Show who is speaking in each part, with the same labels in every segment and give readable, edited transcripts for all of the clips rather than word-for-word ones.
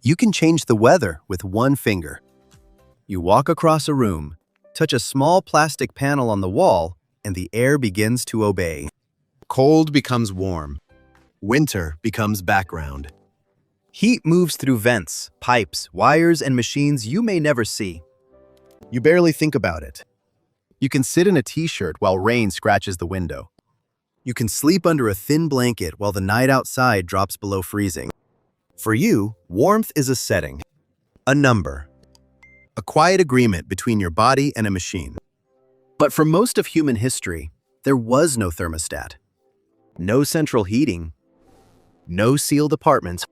Speaker 1: You can change the weather with one finger. You walk across a room, touch a small plastic panel on the wall, and the air begins to obey. Cold becomes warm. Winter becomes background. Heat moves through vents, pipes, wires, and machines you may never see. You barely think about it. You can sit in a t-shirt while rain scratches the window. You can sleep under a thin blanket while the night outside drops below freezing. For you, warmth is a setting, a number, a quiet agreement between your body and a machine. But for most of human history, there was no thermostat, no central heating, no sealed apartments,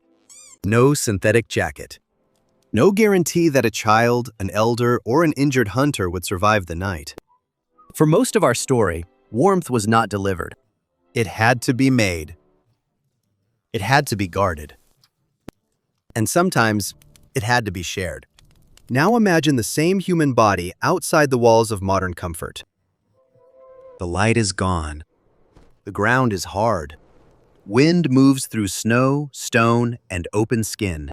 Speaker 1: no synthetic jacket, no guarantee that a child, an elder, or an injured hunter would survive the night. For most of our story, warmth was not delivered. It had to be made. It had to be guarded. And sometimes, it had to be shared. Now imagine the same human body outside the walls of modern comfort. The light is gone. The ground is hard. Wind moves through snow, stone, and open skin.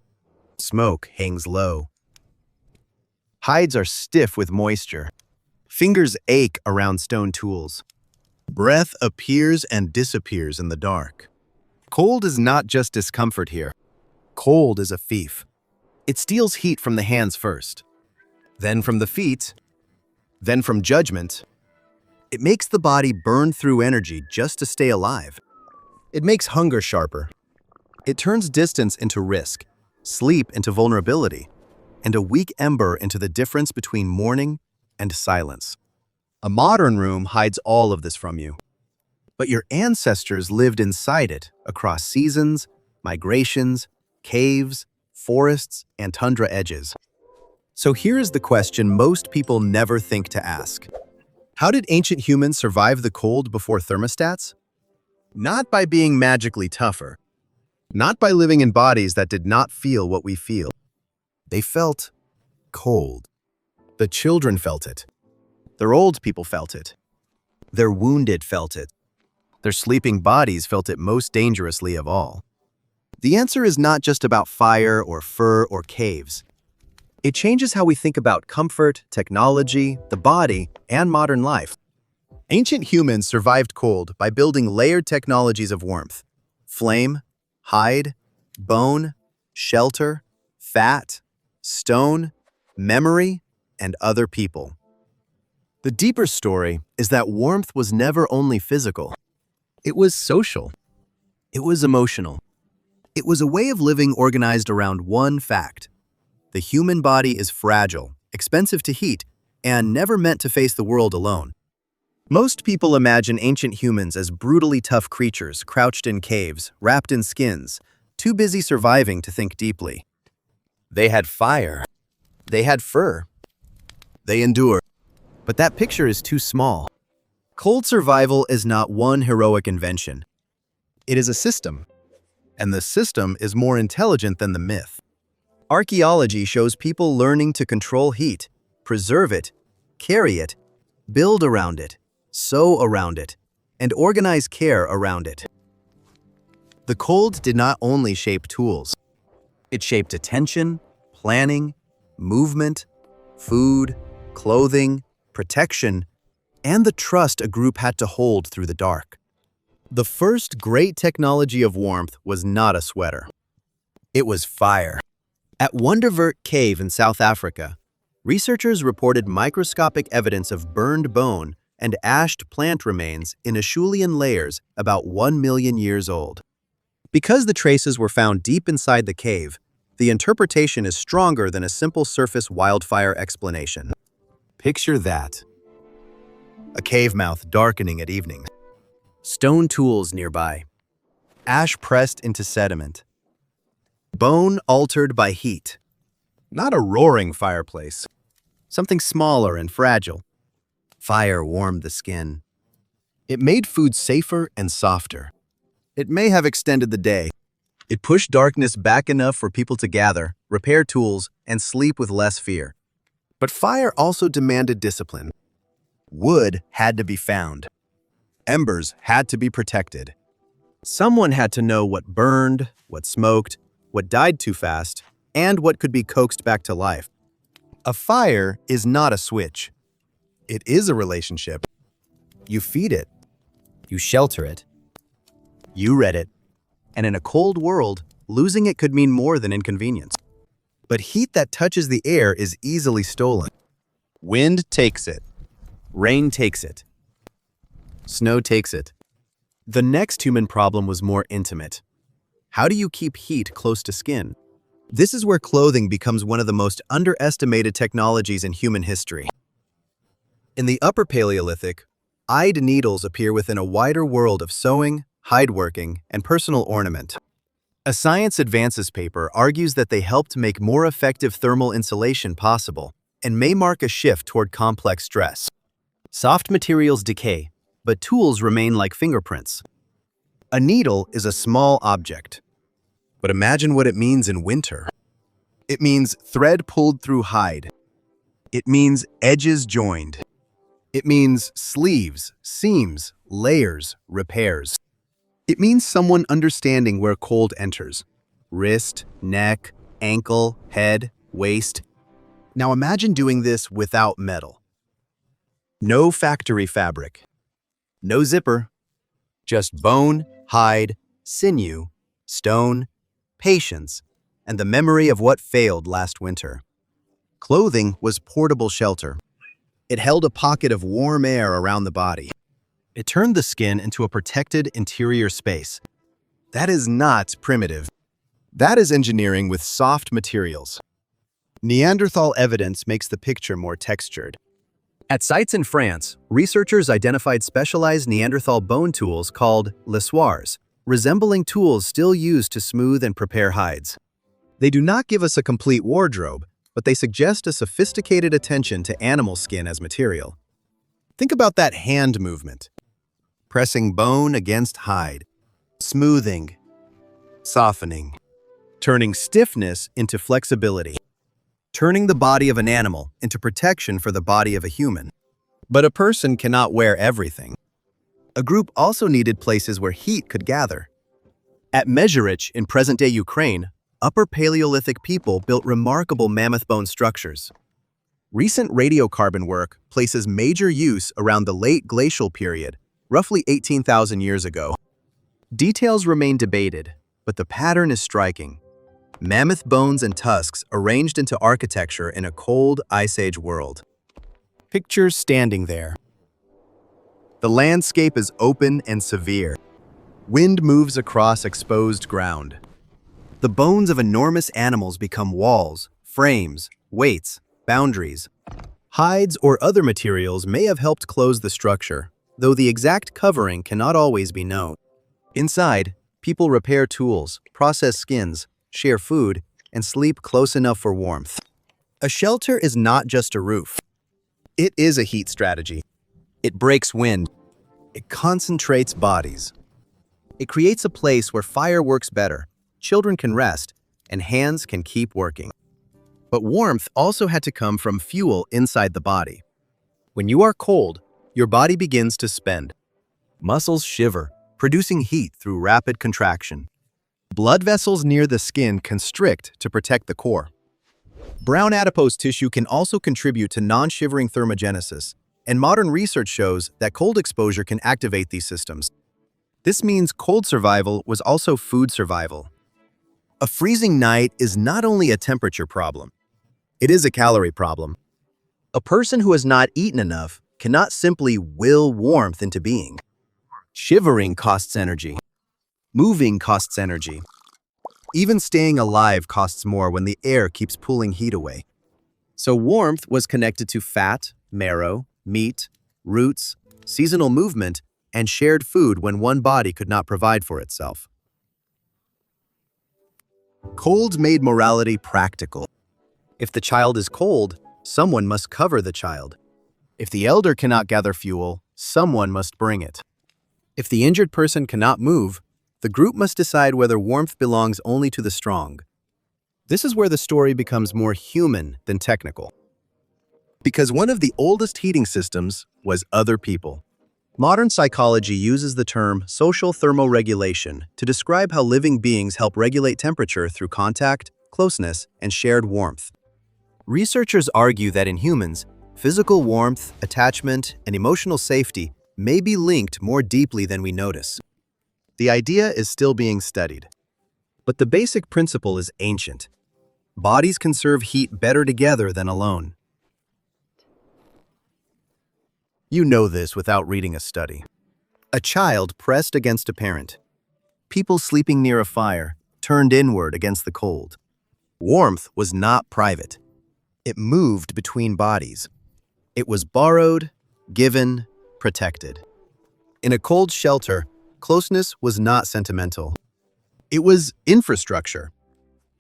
Speaker 1: Smoke hangs low. Hides are stiff with moisture. Fingers ache around stone tools. Breath appears and disappears in the dark. Cold is not just discomfort here. Cold is a thief. It steals heat from the hands first, then from the feet, then from judgment. It makes the body burn through energy just to stay alive. It makes hunger sharper. It turns distance into risk, sleep into vulnerability, and a weak ember into the difference between morning and silence. A modern room hides all of this from you. But your ancestors lived inside it across seasons, migrations, caves, forests, and tundra edges. So here is the question most people never think to ask. How did ancient humans survive the cold before thermostats? Not by being magically tougher. Not by living in bodies that did not feel what we feel. They felt cold. The children felt it. Their old people felt it. Their wounded felt it. Their sleeping bodies felt it most dangerously of all. The answer is not just about fire or fur or caves. It changes how we think about comfort, technology, the body, and modern life. Ancient humans survived cold by building layered technologies of warmth: flame, hide, bone, shelter, fat, stone, memory, and other people. The deeper story is that warmth was never only physical. It was social. It was emotional. It was a way of living organized around one fact. The human body is fragile, expensive to heat, and never meant to face the world alone. Most people imagine ancient humans as brutally tough creatures crouched in caves, wrapped in skins, too busy surviving to think deeply. They had fire. They had fur. They endured. But that picture is too small. Cold survival is not one heroic invention. It is a system. And the system is more intelligent than the myth. Archaeology shows people learning to control heat, preserve it, carry it, build around it, sew around it, and organize care around it. The cold did not only shape tools. It shaped attention, planning, movement, food, clothing, protection, and the trust a group had to hold through the dark. The first great technology of warmth was not a sweater. It was fire. At Wonderwerk Cave in South Africa, researchers reported microscopic evidence of burned bone and ashed plant remains in Acheulean layers about 1 million years old. Because the traces were found deep inside the cave, the interpretation is stronger than a simple surface wildfire explanation. Picture that. A cave mouth darkening at evening. Stone tools nearby. Ash pressed into sediment. Bone altered by heat. Not a roaring fireplace. Something smaller and fragile. Fire warmed the skin. It made food safer and softer. It may have extended the day. It pushed darkness back enough for people to gather, repair tools, and sleep with less fear. But fire also demanded discipline. Wood had to be found. Embers had to be protected. Someone had to know what burned, what smoked, what died too fast, and what could be coaxed back to life. A fire is not a switch. It is a relationship. You feed it. You shelter it. You read it. And in a cold world, losing it could mean more than inconvenience. But heat that touches the air is easily stolen. Wind takes it. Rain takes it. Snow takes it. The next human problem was more intimate. How do you keep heat close to skin? This is where clothing becomes one of the most underestimated technologies in human history. In the Upper Paleolithic, eyed needles appear within a wider world of sewing, hideworking, and personal ornament. A Science Advances paper argues that they helped make more effective thermal insulation possible and may mark a shift toward complex dress. Soft materials decay, but tools remain like fingerprints. A needle is a small object. But imagine what it means in winter. It means thread pulled through hide. It means edges joined. It means sleeves, seams, layers, repairs. It means someone understanding where cold enters. Wrist, neck, ankle, head, waist. Now imagine doing this without metal. No factory fabric. No zipper. Just bone, hide, sinew, stone, patience, and the memory of what failed last winter. Clothing was portable shelter. It held a pocket of warm air around the body. It turned the skin into a protected interior space. That is not primitive. That is engineering with soft materials. Neanderthal evidence makes the picture more textured. At sites in France, researchers identified specialized Neanderthal bone tools called lissoirs, resembling tools still used to smooth and prepare hides. They do not give us a complete wardrobe, but they suggest a sophisticated attention to animal skin as material. Think about that hand movement. Pressing bone against hide, smoothing, softening, turning stiffness into flexibility, turning the body of an animal into protection for the body of a human. But a person cannot wear everything. A group also needed places where heat could gather. At Mezhyrich in present-day Ukraine, Upper Paleolithic people built remarkable mammoth-bone structures. Recent radiocarbon work places major use around the late glacial period, roughly 18,000 years ago. Details remain debated, but the pattern is striking. Mammoth bones and tusks arranged into architecture in a cold Ice Age world. Pictures standing there. The landscape is open and severe. Wind moves across exposed ground. The bones of enormous animals become walls, frames, weights, boundaries. Hides or other materials may have helped close the structure, though the exact covering cannot always be known. Inside, people repair tools, process skins, share food, and sleep close enough for warmth. A shelter is not just a roof. It is a heat strategy. It breaks wind. It concentrates bodies. It creates a place where fire works better, children can rest, and hands can keep working. But warmth also had to come from fuel inside the body. When you are cold, your body begins to spend. Muscles shiver, producing heat through rapid contraction. Blood vessels near the skin constrict to protect the core. Brown adipose tissue can also contribute to non-shivering thermogenesis, and modern research shows that cold exposure can activate these systems. This means cold survival was also food survival. A freezing night is not only a temperature problem, it is a calorie problem. A person who has not eaten enough cannot simply will warmth into being. Shivering costs energy. Moving costs energy. Even staying alive costs more when the air keeps pulling heat away. So warmth was connected to fat, marrow, meat, roots, seasonal movement, and shared food when one body could not provide for itself. Cold made morality practical. If the child is cold, someone must cover the child. If the elder cannot gather fuel, someone must bring it. If the injured person cannot move, the group must decide whether warmth belongs only to the strong. This is where the story becomes more human than technical. Because one of the oldest heating systems was other people. Modern psychology uses the term social thermoregulation to describe how living beings help regulate temperature through contact, closeness, and shared warmth. Researchers argue that in humans, physical warmth, attachment, and emotional safety may be linked more deeply than we notice. The idea is still being studied, but the basic principle is ancient. Bodies conserve heat better together than alone. You know this without reading a study. A child pressed against a parent. People sleeping near a fire, turned inward against the cold. Warmth was not private. It moved between bodies. It was borrowed, given, protected. In a cold shelter, closeness was not sentimental. It was infrastructure.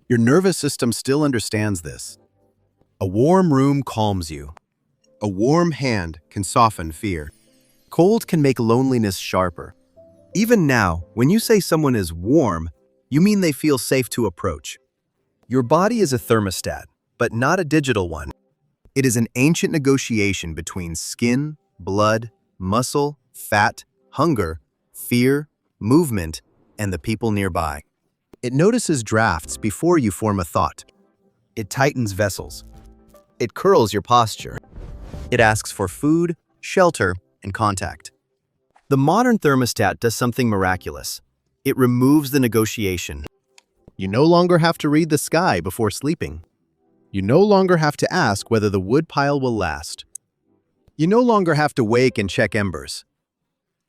Speaker 1: Your nervous system still understands this. A warm room calms you. A warm hand can soften fear. Cold can make loneliness sharper. Even now, when you say someone is warm, you mean they feel safe to approach. Your body is a thermostat, but not a digital one. It is an ancient negotiation between skin, blood, muscle, fat, hunger, fear, movement, and the people nearby. It notices drafts before you form a thought. It tightens vessels. It curls your posture. It asks for food, shelter, and contact. The modern thermostat does something miraculous. It removes the negotiation. You no longer have to read the sky before sleeping. You no longer have to ask whether the wood pile will last. You no longer have to wake and check embers.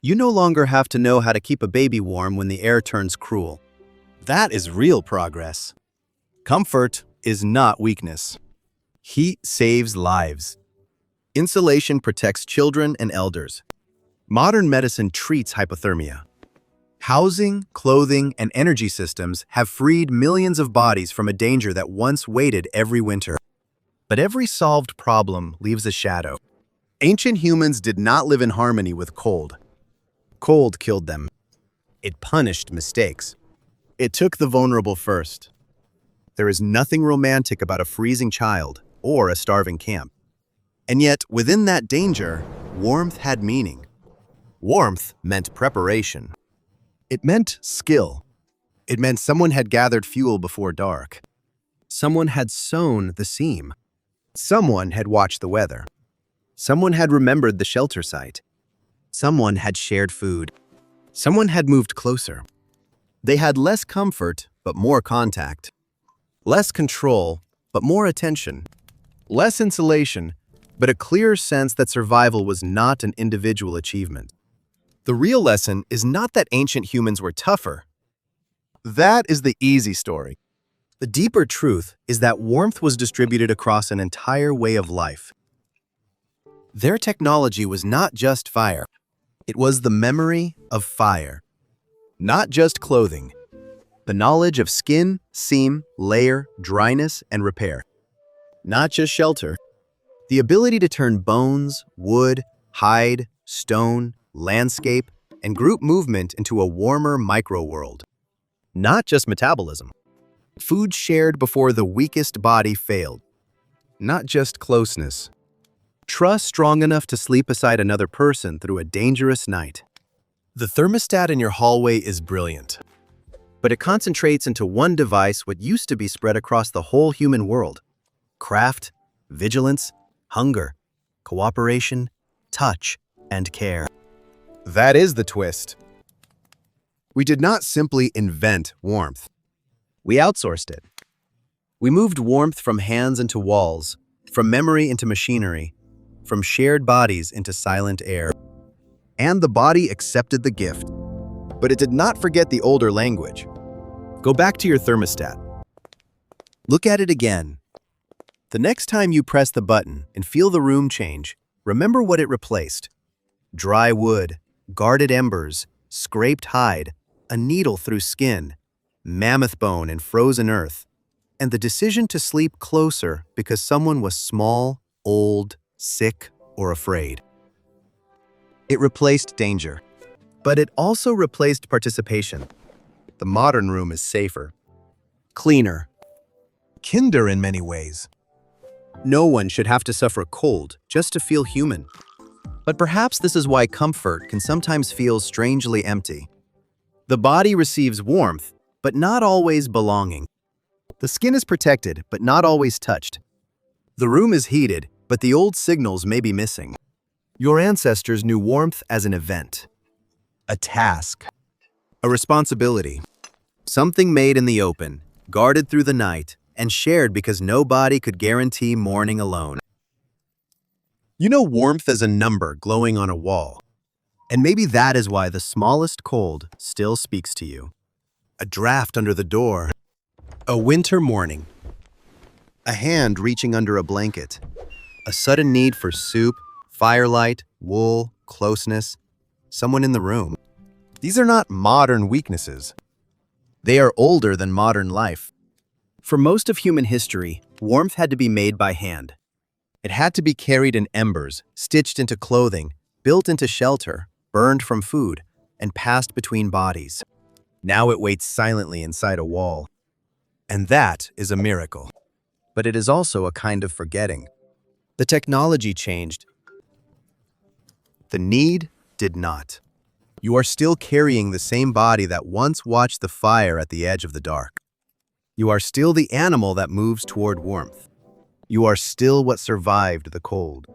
Speaker 1: You no longer have to know how to keep a baby warm when the air turns cruel. That is real progress. Comfort is not weakness. Heat saves lives. Insulation protects children and elders. Modern medicine treats hypothermia. Housing, clothing, and energy systems have freed millions of bodies from a danger that once waited every winter. But every solved problem leaves a shadow. Ancient humans did not live in harmony with cold. Cold killed them. It punished mistakes. It took the vulnerable first. There is nothing romantic about a freezing child or a starving camp. And yet, within that danger, warmth had meaning. Warmth meant preparation. It meant skill. It meant someone had gathered fuel before dark. Someone had sewn the seam. Someone had watched the weather. Someone had remembered the shelter site. Someone had shared food. Someone had moved closer. They had less comfort, but more contact. Less control, but more attention. Less insulation, but a clearer sense that survival was not an individual achievement. The real lesson is not that ancient humans were tougher. That is the easy story. The deeper truth is that warmth was distributed across an entire way of life. Their technology was not just fire. It was the memory of fire. Not just clothing. The knowledge of skin, seam, layer, dryness, and repair. Not just shelter. The ability to turn bones, wood, hide, stone, landscape, and group movement into a warmer micro-world. Not just metabolism. Food shared before the weakest body failed. Not just closeness. Trust strong enough to sleep beside another person through a dangerous night. The thermostat in your hallway is brilliant, but it concentrates into one device what used to be spread across the whole human world. Craft, vigilance, hunger, cooperation, touch, and care. That is the twist. We did not simply invent warmth. We outsourced it. We moved warmth from hands into walls, from memory into machinery, from shared bodies into silent air. And the body accepted the gift. But it did not forget the older language. Go back to your thermostat. Look at it again. The next time you press the button and feel the room change, remember what it replaced. Dry wood, guarded embers, scraped hide, a needle through skin, mammoth bone and frozen earth, and the decision to sleep closer because someone was small, old, sick, or afraid. It replaced danger, but it also replaced participation. The modern room is safer, cleaner, kinder in many ways. No one should have to suffer cold just to feel human. But perhaps this is why comfort can sometimes feel strangely empty. The body receives warmth, but not always belonging. The skin is protected, but not always touched. The room is heated, but the old signals may be missing. Your ancestors knew warmth as an event, a task, a responsibility, something made in the open, guarded through the night, and shared because nobody could guarantee morning alone. You know warmth as a number glowing on a wall. And maybe that is why the smallest cold still speaks to you. A draft under the door, a winter morning, a hand reaching under a blanket, a sudden need for soup, firelight, wool, closeness, someone in the room. These are not modern weaknesses. They are older than modern life. For most of human history, warmth had to be made by hand. It had to be carried in embers, stitched into clothing, built into shelter, burned from food, and passed between bodies. Now it waits silently inside a wall. And that is a miracle. But it is also a kind of forgetting. The technology changed. The need did not. You are still carrying the same body that once watched the fire at the edge of the dark. You are still the animal that moves toward warmth. You are still what survived the cold.